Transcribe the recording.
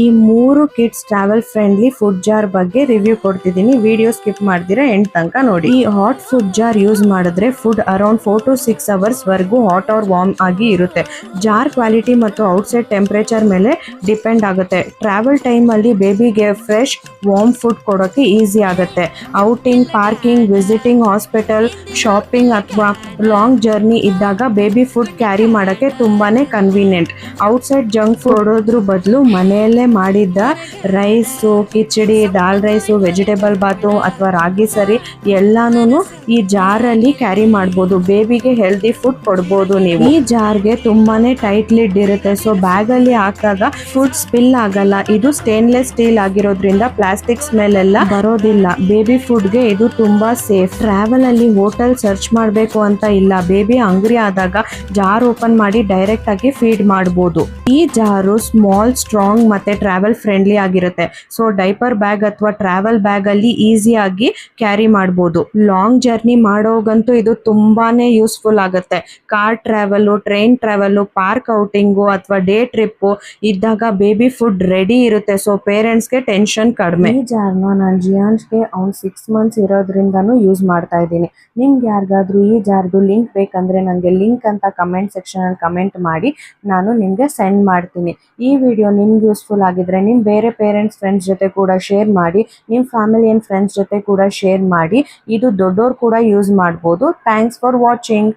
ಈ 3 kids travel friendly food jar ಬಗ್ಗೆ review ಕೊಡ್ತಿದ್ದೀನಿ. Video skip ಮಾಡ್ದಿರಾ end ತನಕ ನೋಡಿ. ಈ ಹಾಟ್ ಫುಡ್ ಜಾರ್ ಯೂಸ್ ಮಾಡಿದ್ರೆ ಫುಡ್ ಅರೌಂಡ್ 4 to 6 ಅವರ್ಸ್ ವರೆಗೂ ಹಾಟ್ ಆರ್ ವಾರ್ಮ್ ಆಗಿ ಇರುತ್ತೆ. ಜಾರ್ ಕ್ವಾಲಿಟಿ ಮತ್ತು ಔಟ್ಸೈಡ್ ಟೆಂಪರೇಚರ್ ಮೇಲೆ ಡಿಪೆಂಡ್ ಆಗುತ್ತೆ. ಟ್ರಾವೆಲ್ ಟೈಮ್ ಅಲ್ಲಿ ಬೇಬಿಗೆ ಫ್ರೆಶ್ ವಾರ್ಮ್ ಫುಡ್ ಕೊಡೋಕೆ ಈಸಿ ಆಗುತ್ತೆ. Outing, parking, visiting hospital, shopping ಅಥವಾ ಲಾಂಗ್ ಜರ್ನಿ ಇದ್ದಾಗ ಬೇಬಿ ಫುಡ್ ಕ್ಯಾರಿ ಮಾಡೋಕ್ಕೆ ತುಂಬಾನೇ ಕನ್ವೀನಿಯಂಟ್. ಔಟ್ಸೈಡ್ ಜಂಕ್ ಫುಡ್ ಕೊಡೋದ್ರ ಬದಲು ಮನೆಯಲ್ಲೇ ಮಾಡಿದ್ದ ರೈಸು, ಕಿಚಡಿ, ದಾಲ್ ರೈಸು, ವೆಜಿಟೇಬಲ್ ಬಾತು ಅಥವಾ ರಾಗಿ ಸರಿ ಎಲ್ಲಾನು ಈ ಜಾರಲ್ಲಿ ಕ್ಯಾರಿ ಮಾಡ್ಬೋದು. ಬೇಬಿಗೆ ಹೆಲ್ದಿ ಫುಡ್ ಕೊಡ್ಬೋದು ನೀವು. ಈ ಜಾರ್ಗೆ ತುಂಬಾನೇ ಟೈಟ್ ಲಿಡ್ ಇರುತ್ತೆ, ಸೊ ಬ್ಯಾಗ್ ಅಲ್ಲಿ ಹಾಕಿದಾಗ ಫುಡ್ ಸ್ಪಿಲ್ ಆಗಲ್ಲ. ಇದು ಸ್ಟೇನ್ಲೆಸ್ ಸ್ಟೀಲ್ ಆಗಿರೋದ್ರಿಂದ ಪ್ಲಾಸ್ಟಿಕ್ ಸ್ಮೆಲ್ ಎಲ್ಲ ಬರೋದಿಲ್ಲ. ಬೇಬಿ ಫುಡ್ಗೆ ಇದು ತುಂಬಾ ಸೇಫ್. ಟ್ರಾವೆಲ್ ಅಲ್ಲಿ ಹೋಟೆಲ್ ಸರ್ಚ್ ಮಾಡಬೇಕು ಅಂತ ಇಲ್ಲ. ಬೇಬಿ ಹಂಗ್ರಿ ಆದಾಗ ಜಾರ್ ಓಪನ್ ಮಾಡಿ ಡೈರೆಕ್ಟ್ ಆಗಿ ಫೀಡ್ ಮಾಡಬಹುದು. ಈ ಜಾರು ಸ್ಮಾಲ್, ಸ್ಟ್ರಾಂಗ್ ಮತ್ತೆ ಟ್ರಾವೆಲ್ ಫ್ರೆಂಡ್ಲಿ ಆಗಿರುತ್ತೆ. ಸೊ ಡೈಪರ್ ಬ್ಯಾಗ್ ಅಥವಾ ಟ್ರಾವೆಲ್ ಬ್ಯಾಗ್ ಅಲ್ಲಿ ಈಸಿಯಾಗಿ ಕ್ಯಾರಿ ಮಾಡಬಹುದು. ಲಾಂಗ್ ಜರ್ನಿ ಮಾಡೋಗಂತೂ ಇದು ತುಂಬಾನೇ ಯೂಸ್ಫುಲ್ ಆಗುತ್ತೆ. Car travel, train travel, park outing ಅಥವಾ ಡೇ ಟ್ರಿಪ್ ಇದ್ದಾಗ ಬೇಬಿ ಫುಡ್ ರೆಡಿ ಇರುತ್ತೆ. ಸೊ ಪೇರೆಂಟ್ಸ್ಗೆ ಟೆನ್ಷನ್ ಕಡಿಮೆ. ಈ ಜಾರ್ನ ನಾನು ಜಿಯಾನ್ಸ್ಗೆ ಅವ್ನು 6 ಮಂತ್ಸ್ ಇರೋದ್ರಿಂದನೂ ಯೂಸ್ ಮಾಡ್ತಾ ಇದ್ದೀನಿ. ನಿಮ್ಗೆ ಯಾರಿಗಾದ್ರೂ ಈ ಜಾರ್ದು ಲಿಂಕ್ ಬೇಕಂದ್ರೆ ನನಗೆ ಲಿಂಕ್ ಅಂತ ಕಮೆಂಟ್ ಸೆಕ್ಷನ್ ಅಲ್ಲಿ ಕಮೆಂಟ್ ಮಾಡಿ, ನಾನು ನಿಮಗೆ ಸೆಂಡ್ ಮಾಡ್ತೀನಿ. ಈ ವಿಡಿಯೋ ನಿಮ್ಗೆ ಯೂಸ್ಫುಲ್ ಆಗಿದ್ರೆ ನಿಮ್ಮ ಬೇರೆ ಪೇರೆಂಟ್ಸ್, ಫ್ರೆಂಡ್ಸ್ ಜೊತೆ ಕೂಡ ಶೇರ್ ಮಾಡಿ. ನಿಮ್ಮ ಫ್ಯಾಮಿಲಿ ಆ್ಯಂಡ್ ಫ್ರೆಂಡ್ಸ್ ಜೊತೆ ಕೂಡ ಶೇರ್ ಮಾಡಿ. ಇದು ದೊಡ್ಡೋರು ಕೂಡ ಯೂಸ್ ಮಾಡ್ಬೋದು. Thanks for watching.